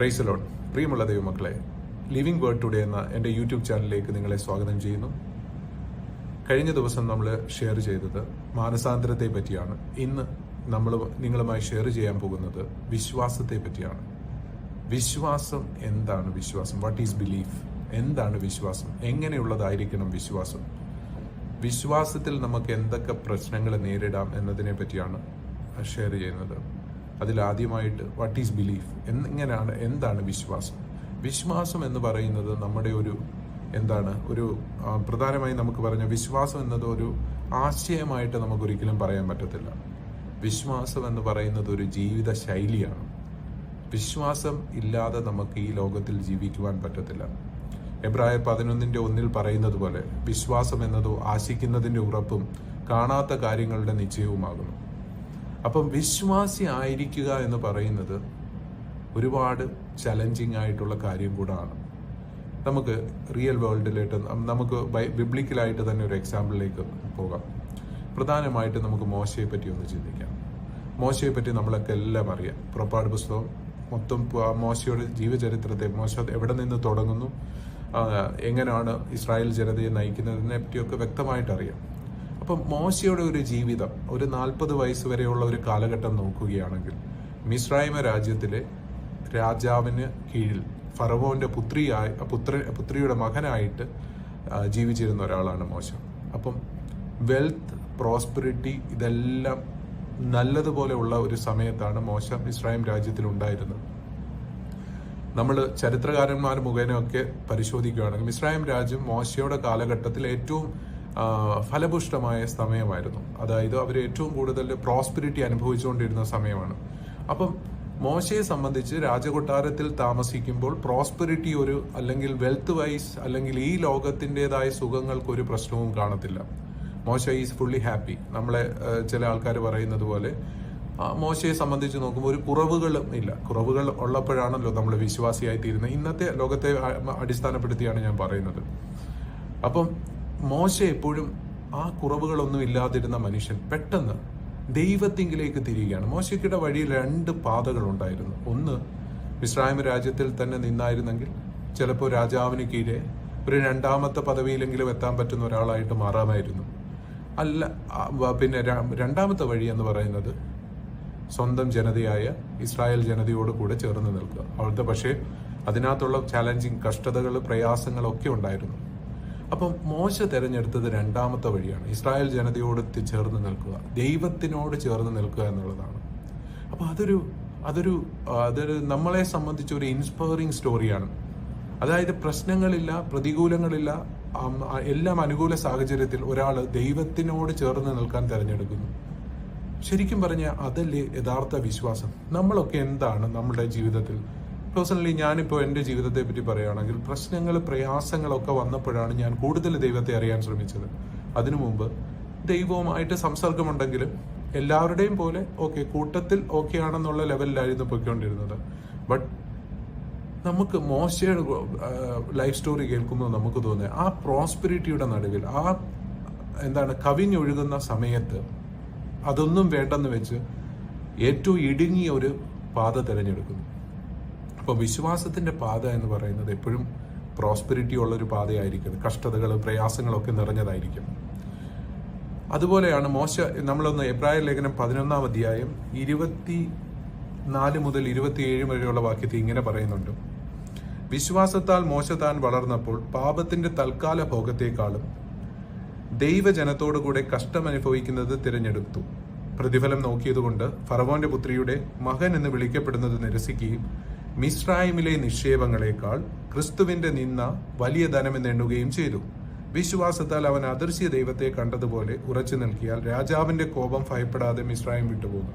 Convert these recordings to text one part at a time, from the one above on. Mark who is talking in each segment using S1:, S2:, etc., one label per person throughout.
S1: Praise the Lord. പ്രിയമുള്ള ദൈവമക്കളെ, living word today എന്ന എൻ്റെ യൂട്യൂബ് ചാനലിലേക്ക് നിങ്ങളെ സ്വാഗതം ചെയ്യുന്നു. കഴിഞ്ഞ ദിവസം നമ്മൾ ഷെയർ ചെയ്തത് മാനസാന്തരത്തെ പറ്റിയാണ്. ഇന്ന് നമ്മൾ നിങ്ങളുമായി ഷെയർ ചെയ്യാൻ പോകുന്നത് വിശ്വാസത്തെ പറ്റിയാണ്. വിശ്വാസം എന്താണ്? വിശ്വാസം, വാട്ട് ഈസ് ബിലീഫ്? എന്താണ് വിശ്വാസം? എങ്ങനെയുള്ളതായിരിക്കണം വിശ്വാസം? വിശ്വാസത്തിൽ നമുക്ക് എന്തൊക്കെ പ്രശ്നങ്ങൾ നേരിടാം എന്നതിനെ പറ്റിയാണ് ഷെയർ ചെയ്യുന്നത്. അതിലാദ്യമായിട്ട് വാട്ട് ഈസ് ബിലീഫ്, എന്താണ് വിശ്വാസം? വിശ്വാസം എന്ന് പറയുന്നത് നമ്മുടെ ഒരു പ്രധാനമായി നമുക്ക് പറഞ്ഞ വിശ്വാസം എന്നത് ഒരു ആശയമായിട്ട് നമുക്കൊരിക്കലും പറയാൻ പറ്റത്തില്ല. വിശ്വാസം എന്ന് പറയുന്നത് ഒരു ജീവിത ശൈലിയാണ്. വിശ്വാസം ഇല്ലാതെ നമുക്ക് ഈ ലോകത്തിൽ ജീവിക്കുവാൻ പറ്റത്തില്ല. എബ്രായർ 11:1 പറയുന്നത് പോലെ വിശ്വാസം എന്നതോ ആശിക്കുന്നതിന്റെ ഉറപ്പും കാണാത്ത കാര്യങ്ങളുടെ നിശ്ചയവുമാകുന്നു. അപ്പം വിശ്വാസി ആയിരിക്കുക എന്ന് പറയുന്നത് ഒരുപാട് ചലഞ്ചിങ് ആയിട്ടുള്ള കാര്യം കൂടാണ്. നമുക്ക് റിയൽ വേൾഡിലേക്ക്, നമുക്ക് ബിബ്ലിക്കലായിട്ട് തന്നെ ഒരു എക്സാമ്പിളിലേക്ക് പോകാം. പ്രധാനമായിട്ട് നമുക്ക് മോശയെ പറ്റി ഒന്ന് ചിന്തിക്കാം. മോശയെ പറ്റി നമ്മളൊക്കെ എല്ലാം അറിയാം. പുറപ്പാട് പുസ്തകം മൊത്തം മോശയുടെ ജീവചരിത്രത്തെ, മോശ എവിടെ നിന്ന് തുടങ്ങുന്നു, എങ്ങനെയാണ് ഇസ്രായേൽ ജനതയെ നയിക്കുന്നതിനെ പറ്റിയൊക്കെ വ്യക്തമായിട്ട് അറിയാം. അപ്പം മോശയുടെ ഒരു ജീവിതം, ഒരു 40 വയസ്സ് വരെയുള്ള ഒരു കാലഘട്ടം നോക്കുകയാണെങ്കിൽ, മിസ്രൈമ രാജ്യത്തിലെ രാജാവിന് കീഴിൽ ഫറവോന്റെ പുത്രിയുടെ മകനായിട്ട് ജീവിച്ചിരുന്ന ഒരാളാണ് മോശ. അപ്പം വെൽത്ത്, പ്രോസ്പെറിറ്റി ഇതെല്ലാം നല്ലതുപോലെ ഉള്ള ഒരു സമയത്താണ് മോശ ഇസ്രായേൽ രാജ്യത്തിൽ ഉണ്ടായിരുന്നത്. നമ്മൾ ചരിത്രകാരന്മാർ മുഖേനയൊക്കെ പരിശോധിക്കുകയാണെങ്കിൽ ഇസ്രായേൽ രാജ്യം മോശയുടെ കാലഘട്ടത്തിൽ ഏറ്റവും ഫലപുഷ്ടമായ സമയമായിരുന്നു. അതായത് അവർ ഏറ്റവും കൂടുതൽ പ്രോസ്പെരിറ്റി അനുഭവിച്ചുകൊണ്ടിരുന്ന സമയമാണ്. അപ്പം മോശയെ സംബന്ധിച്ച് രാജകൊട്ടാരത്തിൽ താമസിക്കുമ്പോൾ പ്രോസ്പെരിറ്റി അല്ലെങ്കിൽ വെൽത്ത് വൈസ് അല്ലെങ്കിൽ ഈ ലോകത്തിൻ്റെതായ സുഖങ്ങൾക്കൊരു പ്രശ്നവും കാണത്തില്ല. മോശ ഈസ് ഫുള്ളി ഹാപ്പി. നമ്മളെ ചില ആൾക്കാർ പറയുന്നത് പോലെ മോശയെ സംബന്ധിച്ച് നോക്കുമ്പോൾ ഒരു കുറവുകളും ഇല്ല. കുറവുകൾ ഉള്ളപ്പോഴാണല്ലോ നമ്മൾ വിശ്വാസിയായി തീരുന്നത്. ഇന്നത്തെ ലോകത്തെ അടിസ്ഥാനപ്പെടുത്തിയാണ് ഞാൻ പറയുന്നത്. അപ്പം മോശ എപ്പോഴും ആ കുറവുകളൊന്നും ഇല്ലാതിരുന്ന മനുഷ്യൻ പെട്ടെന്ന് ദൈവത്തിങ്കിലേക്ക് തിരികെയാണ്. മോശയ്ക്കിടെ വഴിയിൽ 2 പാതകളുണ്ടായിരുന്നു. ഒന്ന്, മിസ്രൈം രാജ്യത്തിൽ തന്നെ നിന്നായിരുന്നെങ്കിൽ ചിലപ്പോൾ രാജാവിന് കീഴെ ഒരു 2ാമത്തെ പദവിയിലെങ്കിലും എത്താൻ പറ്റുന്ന ഒരാളായിട്ട് മാറാമായിരുന്നു. അല്ല, പിന്നെ 2ാമത്തെ വഴി എന്ന് പറയുന്നത് സ്വന്തം ജനതയായ ഇസ്രായേൽ ജനതയോട് കൂടെ ചേർന്ന് നിൽക്കുക. അവിടുത്തെ പക്ഷേ അതിനകത്തുള്ള ചാലഞ്ചിങ്, കഷ്ടതകൾ, പ്രയാസങ്ങളൊക്കെ ഉണ്ടായിരുന്നു. അപ്പം മോശ തിരഞ്ഞെടുത്തത് 2ാമത്തെ വഴിയാണ്. ഇസ്രായേൽ ജനതയോട് ചേർന്ന് നിൽക്കുക, ദൈവത്തിനോട് ചേർന്ന് നിൽക്കുക എന്നുള്ളതാണ്. അപ്പൊ അതൊരു നമ്മളെ സംബന്ധിച്ച് ഒരു ഇൻസ്പയറിംഗ് സ്റ്റോറിയാണ്. അതായത് പ്രശ്നങ്ങളില്ല, പ്രതികൂലങ്ങളില്ല, എല്ലാം അനുകൂല സാഹചര്യത്തിൽ ഒരാൾ ദൈവത്തിനോട് ചേർന്ന് നിൽക്കാൻ തിരഞ്ഞെടുക്കുന്നു. ശരിക്കും പറഞ്ഞാൽ അതല്ലേ യഥാർത്ഥ വിശ്വാസം. നമ്മളൊക്കെ എന്താണ് നമ്മുടെ ജീവിതത്തിൽ? പേഴ്സണലി ഞാനിപ്പോൾ എൻ്റെ ജീവിതത്തെ പറ്റി പറയുകയാണെങ്കിൽ പ്രശ്നങ്ങൾ, പ്രയാസങ്ങളൊക്കെ വന്നപ്പോഴാണ് ഞാൻ കൂടുതൽ ദൈവത്തെ അറിയാൻ ശ്രമിച്ചത്. അതിനു മുമ്പ് ദൈവവുമായിട്ട് സംസർഗമുണ്ടെങ്കിലും എല്ലാവരുടെയും പോലെ കൂട്ടത്തിൽ ആണെന്നുള്ള ലെവലിലായിരുന്നു പോയിക്കൊണ്ടിരുന്നത്. ബട്ട് നമുക്ക് മോശയുടെ ലൈഫ് സ്റ്റോറി കേൾക്കുമ്പോൾ നമുക്ക് തോന്നുന്നത് ആ പ്രോസ്പെരിറ്റിയുടെ നടുവിൽ, കവിഞ്ഞൊഴുകുന്ന സമയത്ത് അതൊന്നും വേണ്ടെന്ന് വെച്ച് ഏറ്റവും ഇടുങ്ങിയ ഒരു പാത തിരഞ്ഞെടുക്കുന്നു. അപ്പോൾ വിശ്വാസത്തിന്റെ പാത എന്ന് പറയുന്നത് എപ്പോഴും പ്രോസ്പെരിറ്റി ഉള്ളൊരു പാതയായിരിക്കും. കഷ്ടതകൾ, പ്രയാസങ്ങളൊക്കെ നിറഞ്ഞതായിരിക്കും. അതുപോലെയാണ് മോശ. നമ്മളൊന്ന് എബ്രായർ ലേഖനം 11-ാം അധ്യായം 24 മുതൽ 27 വരെയുള്ള വാക്യത്തിൽ ഇങ്ങനെ പറയുന്നുണ്ട്: വിശ്വാസത്താൽ മോശ താൻ വളർന്നപ്പോൾ പാപത്തിന്റെ തൽക്കാല ഭോഗത്തെക്കാളും ദൈവജനത്തോടു കൂടെ കഷ്ടമനുഭവിക്കുന്നത് തിരഞ്ഞെടുത്തു. പ്രതിഫലം നോക്കിയതുകൊണ്ട് ഫറവോന്റെ പുത്രിയുടെ മകൻ എന്ന് വിളിക്കപ്പെടുന്നത് നിരസിക്കുകയും മിസ്രൈമിലെ നിക്ഷേപങ്ങളെക്കാൾ ക്രിസ്തുവിന്റെ നിന്ന വലിയ ധനമെന്ന് എണ്ണുകയും ചെയ്തു. വിശ്വാസത്താൽ അവൻ അദൃശ്യ ദൈവത്തെ കണ്ടതുപോലെ ഉറച്ചു നിൽക്കിയാൽ രാജാവിന്റെ കോപം ഭയപ്പെടാതെ മിസ്രൈം വിട്ടുപോകുന്നു.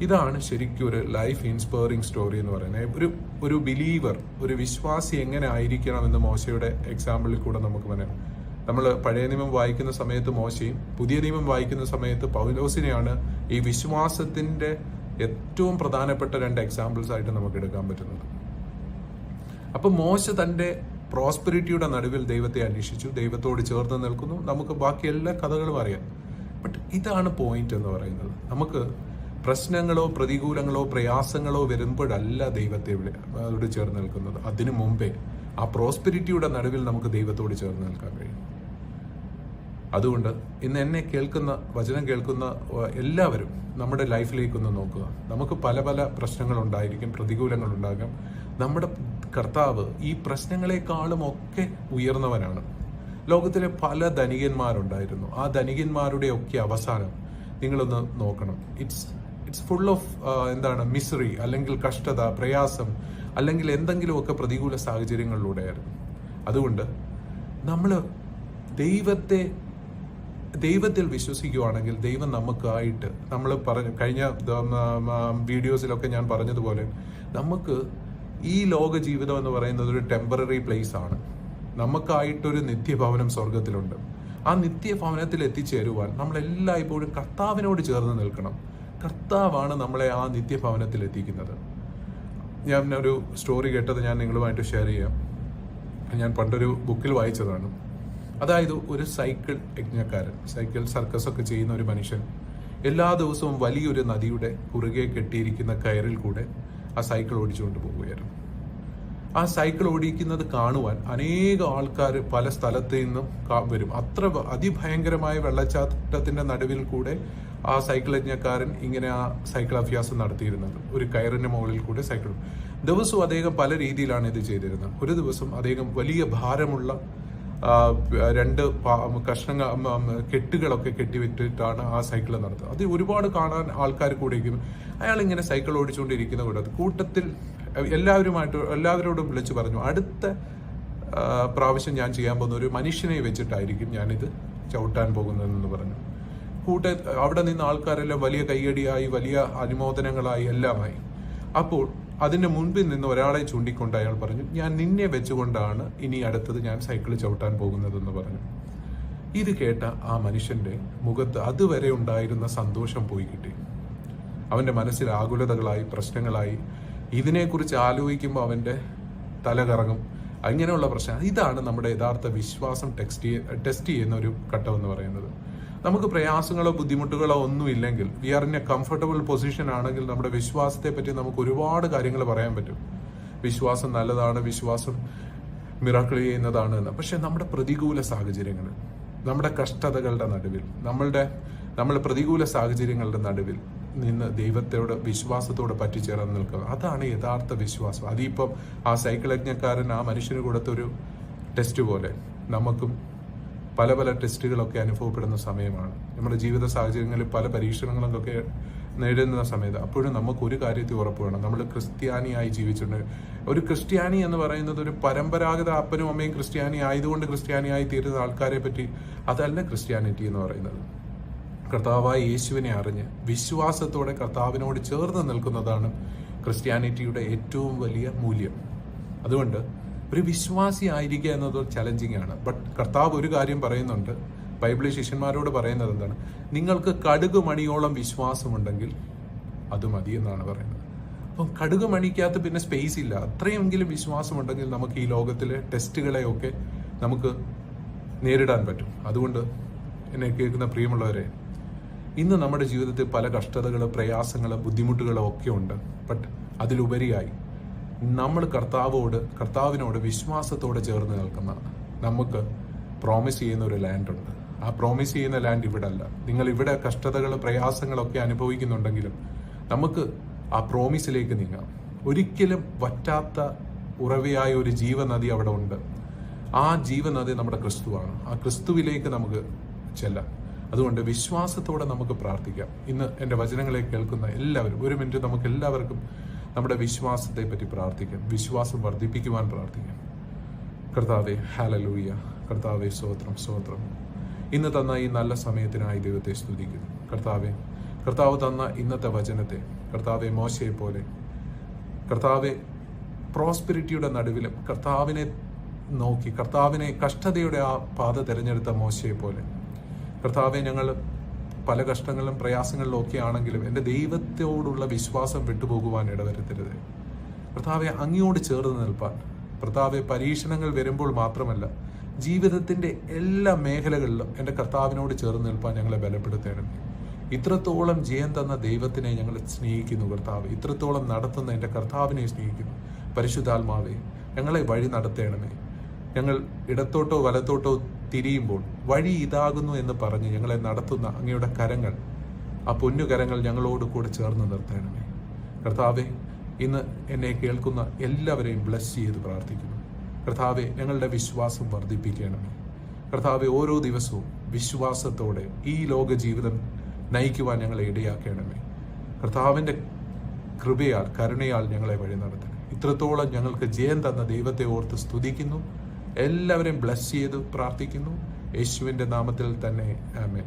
S1: ഇതാണ് ശരിക്കും ഒരു ലൈഫ് ഇൻസ്പയറിംഗ് സ്റ്റോറി എന്ന് പറയുന്നത്. ഒരു ബിലീവർ, ഒരു വിശ്വാസി എങ്ങനെ ആയിരിക്കണം എന്ന് മോശയുടെ എക്സാമ്പിളിൽ കൂടെ നമുക്ക് പറയാം. നമ്മൾ പഴയ നിയമം വായിക്കുന്ന സമയത്ത് മോശയും പുതിയ നിയമം വായിക്കുന്ന സമയത്ത് പൗലോസിനെയാണ് ഈ വിശ്വാസത്തിന്റെ ഏറ്റവും പ്രധാനപ്പെട്ട 2 എക്സാമ്പിൾസ് ആയിട്ട് നമുക്ക് എടുക്കാൻ പറ്റുന്നത്. അപ്പൊ മോശ തന്റെ പ്രോസ്പെരിറ്റിയുടെ നടുവിൽ ദൈവത്തെ അന്വേഷിച്ചു, ദൈവത്തോട് ചേർന്ന് നിൽക്കുന്നു. നമുക്ക് ബാക്കി എല്ലാ കഥകളും അറിയാം. ബട്ട് ഇതാണ് പോയിന്റ് എന്ന് പറയുന്നത്. നമുക്ക് പ്രശ്നങ്ങളോ പ്രതികൂലങ്ങളോ പ്രയാസങ്ങളോ വരുമ്പോഴല്ല ദൈവത്തോട് ചേർന്ന് നിൽക്കുന്നത്. അതിനു മുമ്പേ ആ പ്രോസ്പെരിറ്റിയുടെ നടുവിൽ നമുക്ക് ദൈവത്തോട് ചേർന്ന് നിൽക്കാൻ കഴിയും. അതുകൊണ്ട് ഇന്ന് എന്നെ കേൾക്കുന്ന, വചനം കേൾക്കുന്ന എല്ലാവരും നമ്മുടെ ലൈഫിലേക്കൊന്ന് നോക്കുക. നമുക്ക് പല പല പ്രശ്നങ്ങളുണ്ടായിരിക്കും, പ്രതികൂലങ്ങളുണ്ടാകാം. നമ്മുടെ കർത്താവ് ഈ പ്രശ്നങ്ങളെക്കാളും ഒക്കെ ഉയർന്നവനാണ്. ലോകത്തിലെ പല ധനികന്മാരുണ്ടായിരുന്നു. ആ ധനികന്മാരുടെ ഒക്കെ അവസാനം നിങ്ങളൊന്ന് നോക്കണം. ഇറ്റ്സ് ഫുൾ ഓഫ് മിസറി, അല്ലെങ്കിൽ കഷ്ടത, പ്രയാസം, അല്ലെങ്കിൽ എന്തെങ്കിലുമൊക്കെ പ്രതികൂല സാഹചര്യങ്ങളിലൂടെയായിരുന്നു. അതുകൊണ്ട് നമ്മൾ ദൈവത്തിൽ വിശ്വസിക്കുകയാണെങ്കിൽ ദൈവം നമുക്കായിട്ട്, നമ്മൾ കഴിഞ്ഞ വീഡിയോസിലൊക്കെ ഞാൻ പറഞ്ഞതുപോലെ, നമുക്ക് ഈ ലോക ജീവിതം എന്ന് പറയുന്നത് ഒരു ടെമ്പററി പ്ലേസ് ആണ്. നമുക്കായിട്ടൊരു നിത്യഭവനം സ്വർഗത്തിലുണ്ട്. ആ നിത്യഭവനത്തിൽ എത്തിച്ചേരുവാൻ നമ്മളെല്ലായ്പ്പോഴും കർത്താവിനോട് ചേർന്ന് നിൽക്കണം. കർത്താവാണ് നമ്മളെ ആ നിത്യഭവനത്തിൽ എത്തിക്കുന്നത്. ഞാൻ ഒരു സ്റ്റോറി കേട്ടത് ഞാൻ നിങ്ങളുമായിട്ട് ഷെയർ ചെയ്യാം. ഞാൻ പണ്ടൊരു ബുക്കിൽ വായിച്ചതാണ്. അതായത് ഒരു സൈക്കിൾ യജ്ഞക്കാരൻ, സൈക്കിൾ സർക്കസൊക്കെ ചെയ്യുന്ന ഒരു മനുഷ്യൻ എല്ലാ ദിവസവും വലിയൊരു നദിയുടെ കുറുകെ കെട്ടിയിരിക്കുന്ന കയറിൽ കൂടെ ആ സൈക്കിൾ ഓടിച്ചുകൊണ്ട് പോവുകയായിരുന്നു. ആ സൈക്കിൾ ഓടിക്കുന്നത് കാണുവാൻ അനേക ആൾക്കാർ പല സ്ഥലത്ത് നിന്നും വരും. അത്ര അതിഭയങ്കരമായ വെള്ളച്ചാട്ടത്തിന്റെ നടുവിൽ കൂടെ ആ സൈക്കിൾ യജ്ഞക്കാരൻ ഇങ്ങനെ ആ സൈക്കിൾ അഭ്യാസം നടത്തിയിരുന്നത്. ഒരു കയറിന്റെ മുകളിൽ കൂടെ സൈക്കിൾ. ദിവസവും അദ്ദേഹം പല രീതിയിലാണ് ഇത് ചെയ്തിരുന്നത്. ഒരു ദിവസം അദ്ദേഹം വലിയ ഭാരമുള്ള 2 കെട്ടുകളൊക്കെ കെട്ടിവിട്ടിട്ടാണ് ആ സൈക്കിൾ നടത്തുന്നത്. അത് ഒരുപാട് കാണാൻ ആൾക്കാർ കൂടെയും. അയാൾ ഇങ്ങനെ സൈക്കിൾ ഓടിച്ചുകൊണ്ടിരിക്കുന്ന കൂട്ടത്തിൽ എല്ലാവരോടും വിളിച്ചു പറഞ്ഞു, അടുത്ത പ്രാവശ്യം ഞാൻ ചെയ്യാൻ പോകുന്ന ഒരു മനുഷ്യനെ വെച്ചിട്ടായിരിക്കും ഞാനിത് ചവിട്ടാൻ പോകുന്നതെന്ന് പറഞ്ഞു. അവിടെ നിന്ന് ആൾക്കാരെല്ലാം വലിയ കയ്യടിയായി, വലിയ അനുമോദനങ്ങളായി, എല്ലാമായി. അപ്പോൾ അതിന്റെ മുൻപിൽ നിന്ന് ഒരാളെ ചൂണ്ടിക്കൊണ്ട് അയാൾ പറഞ്ഞു, ഞാൻ നിന്നെ വെച്ചുകൊണ്ടാണ് ഇനി അടുത്തത് ഞാൻ സൈക്കിൾ ചവിട്ടാൻ പോകുന്നതെന്ന് പറഞ്ഞു. ഇത് കേട്ട ആ മനുഷ്യന്റെ മുഖത്ത് അതുവരെ ഉണ്ടായിരുന്ന സന്തോഷം പോയി കിട്ടി. അവന്റെ മനസ്സിൽ ആകുലതകളായി, പ്രശ്നങ്ങളായി. ഇതിനെക്കുറിച്ച് ആലോചിക്കുമ്പോൾ അവന്റെ തല കറങ്ങും. അങ്ങനെയുള്ള പ്രശ്നം. ഇതാണ് നമ്മുടെ യഥാർത്ഥ വിശ്വാസം ടെസ്റ്റ് ചെയ്യുന്ന ഒരു ഘട്ടം എന്ന് പറയുന്നത്. നമുക്ക് പ്രയാസങ്ങളോ ബുദ്ധിമുട്ടുകളോ ഒന്നുമില്ലെങ്കിൽ, we are in a comfortable position ആണെങ്കിൽ നമ്മുടെ വിശ്വാസത്തെ പറ്റി നമുക്ക് ഒരുപാട് കാര്യങ്ങൾ പറയാൻ പറ്റും. വിശ്വാസം നല്ലതാണ്, വിശ്വാസം മിറാക്കിൾ ചെയ്യുന്നതാണ് എന്ന്. പക്ഷെ നമ്മുടെ പ്രതികൂല സാഹചര്യങ്ങളിൽ, നമ്മുടെ കഷ്ടതകളുടെ നടുവിൽ, നമ്മൾ പ്രതികൂല സാഹചര്യങ്ങളുടെ നടുവിൽ നിന്ന് ദൈവത്തോട് വിശ്വാസത്തോടെ പറ്റിച്ചേർന്ന് നിൽക്കുക, അതാണ് യഥാർത്ഥ വിശ്വാസം. അതിപ്പം ആ സൈക്കിൾ യജ്ഞക്കാരൻ ആ മനുഷ്യന് കൊടുത്തൊരു ടെസ്റ്റ് പോലെ നമുക്കും പല പല ടെസ്റ്റുകളൊക്കെ അനുഭവപ്പെടുന്ന സമയമാണ്. നമ്മുടെ ജീവിത സാഹചര്യങ്ങളിൽ പല പരീക്ഷണങ്ങളൊക്കെ നേരിടുന്ന സമയത്ത് അപ്പോഴും നമുക്ക് ഒരു കാര്യത്തിൽ ഉറപ്പ് വേണം, നമ്മൾ ക്രിസ്ത്യാനിയായി ജീവിച്ചിട്ടുണ്ട്. ഒരു ക്രിസ്ത്യാനി എന്ന് പറയുന്നത് ഒരു പരമ്പരാഗത അപ്പനും അമ്മയും ക്രിസ്ത്യാനി ആയതുകൊണ്ട് ക്രിസ്ത്യാനിയായി തീരുന്ന ആൾക്കാരെ പറ്റി അതല്ല ക്രിസ്ത്യാനിറ്റി എന്ന് പറയുന്നത്. കർത്താവായ യേശുവിനെ അറിഞ്ഞ് വിശ്വാസത്തോടെ കർത്താവിനോട് ചേർന്ന് നിൽക്കുന്നതാണ് ക്രിസ്ത്യാനിറ്റിയുടെ ഏറ്റവും വലിയ മൂല്യം. അതുകൊണ്ട് ഒരു വിശ്വാസി ആയിരിക്കുക എന്നത് ചലഞ്ചിങ് ആണ്. ബട്ട് കർത്താവ് ഒരു കാര്യം പറയുന്നുണ്ട്, ബൈബിളിൽ ശിഷ്യന്മാരോട് പറയുന്നത് എന്താണ്? നിങ്ങൾക്ക് കടുക് മണിയോളം വിശ്വാസമുണ്ടെങ്കിൽ അത് മതി എന്നാണ് പറയുന്നത്. അപ്പം കടുക് മണിക്കകത്ത് പിന്നെ സ്പേസ് ഇല്ല. അത്രയെങ്കിലും വിശ്വാസമുണ്ടെങ്കിൽ നമുക്ക് ഈ ലോകത്തിലെ ടെസ്റ്റുകളെയൊക്കെ നമുക്ക് നേരിടാൻ പറ്റും. അതുകൊണ്ട് എന്നെ കേൾക്കുന്ന പ്രിയമുള്ളവരെ, ഇന്ന് നമ്മുടെ ജീവിതത്തിൽ പല കഷ്ടതകളും പ്രയാസങ്ങളും ബുദ്ധിമുട്ടുകളും ഒക്കെ ഉണ്ട്. ബട്ട് അതിലുപരിയായി നമ്മൾ കർത്താവിനോട് വിശ്വാസത്തോടെ ചേർന്ന് നിൽക്കുന്ന നമുക്ക് പ്രോമിസ് ചെയ്യുന്ന ഒരു ലാൻഡ് ഉണ്ട്. ആ പ്രോമിസ് ചെയ്യുന്ന ലാൻഡ് ഇവിടെ അല്ല. നിങ്ങൾ ഇവിടെ കഷ്ടതകൾ പ്രയാസങ്ങളൊക്കെ അനുഭവിക്കുന്നുണ്ടെങ്കിലും നമുക്ക് ആ പ്രോമിസിലേക്ക് നീങ്ങാം. ഒരിക്കലും വറ്റാത്ത ഉറവയായ ഒരു ജീവനദി അവിടെ ഉണ്ട്. ആ ജീവനദി നമ്മുടെ ക്രിസ്തുവാണ്. ആ ക്രിസ്തുവിലേക്ക് നമുക്ക് ചെല്ലാം. അതുകൊണ്ട് വിശ്വാസത്തോടെ നമുക്ക് പ്രാർത്ഥിക്കാം. ഇന്ന് എൻ്റെ വചനങ്ങളെ കേൾക്കുന്ന എല്ലാവരും ഒരു മിനിറ്റ് നമുക്ക് എല്ലാവർക്കും നമ്മുടെ വിശ്വാസത്തെ പറ്റി പ്രാർത്ഥിക്കാം. വിശ്വാസം വർദ്ധിപ്പിക്കുവാൻ പ്രാർത്ഥിക്കാം. കർത്താവേ, ഹല്ലേലൂയ. കർത്താവേ, സ്തോത്രം. ഇന്ന് തന്ന ഈ നല്ല സമയത്തിനായി ദൈവത്തെ സ്തുതിക്കുന്നു. കർത്താവ് തന്ന ഇന്നത്തെ വചനത്തെ, കർത്താവെ, മോശയെ പോലെ, കർത്താവെ, പ്രോസ്പെരിറ്റിയുടെ നടുവിലും കർത്താവിനെ നോക്കി, കർത്താവിനെ കഷ്ടതയുടെ ആ പാത തിരഞ്ഞെടുത്ത മോശയെ പോലെ, കർത്താവെ, ഞങ്ങൾ പല കഷ്ടങ്ങളിലും പ്രയാസങ്ങളിലും ഒക്കെ ആണെങ്കിലും എൻ്റെ ദൈവത്തോടുള്ള വിശ്വാസം വിട്ടുപോകുവാൻ ഇടവരുത്തരുത്. കർത്താവെ, അങ്ങയോട് ചേർന്ന് നിൽപ്പാൻ, കർത്താവെ, പരീക്ഷണങ്ങൾ വരുമ്പോൾ മാത്രമല്ല ജീവിതത്തിൻ്റെ എല്ലാ മേഖലകളിലും എൻ്റെ കർത്താവിനോട് ചേർന്ന് നിൽപ്പാൻ ഞങ്ങളെ ബലപ്പെടുത്തണം. ഇത്രത്തോളം ജയം തന്ന ദൈവത്തിനെ ഞങ്ങൾ സ്നേഹിക്കുന്നു കർത്താവ്. ഇത്രത്തോളം നടത്തുന്ന എൻ്റെ കർത്താവിനെ സ്നേഹിക്കുന്നു. പരിശുദ്ധാത്മാവേ, ഞങ്ങളെ വഴി നടത്തേണമേ. ഞങ്ങൾ ഇടത്തോട്ടോ വലത്തോട്ടോ തിരിയുമ്പോൾ വഴി ഇതാകുന്നു എന്ന് പറഞ്ഞ് ഞങ്ങളെ നടത്തുന്ന അങ്ങയുടെ കരങ്ങൾ, ആ പൊന്നുകരങ്ങൾ ഞങ്ങളോട് കൂടെ ചേർന്ന് നിർത്തണമേ കർത്താവെ. ഇന്ന് എന്നെ കേൾക്കുന്ന എല്ലാവരെയും ബ്ലസ് ചെയ്ത് പ്രാർത്ഥിക്കുന്നു കർത്താവെ. ഞങ്ങളുടെ വിശ്വാസം വർദ്ധിപ്പിക്കണമേ കർത്താവെ. ഓരോ ദിവസവും വിശ്വാസത്തോടെ ഈ ലോക ജീവിതം നയിക്കുവാൻ ഞങ്ങളെ ഇടയാക്കണമേ കർത്താവിൻ്റെ കൃപയാൽ, കരുണയാൽ ഞങ്ങളെ വഴി നടത്തണേ. ഇത്രത്തോളം ഞങ്ങൾക്ക് ജയം തന്ന ദൈവത്തെ ഓർത്ത് സ്തുതിക്കുന്നു. എല്ലാവരെയും ബ്ലസ് ചെയ്ത് പ്രാർത്ഥിക്കുന്നു യേശുവിൻ്റെ നാമത്തിൽ തന്നെ. ആമേൻ.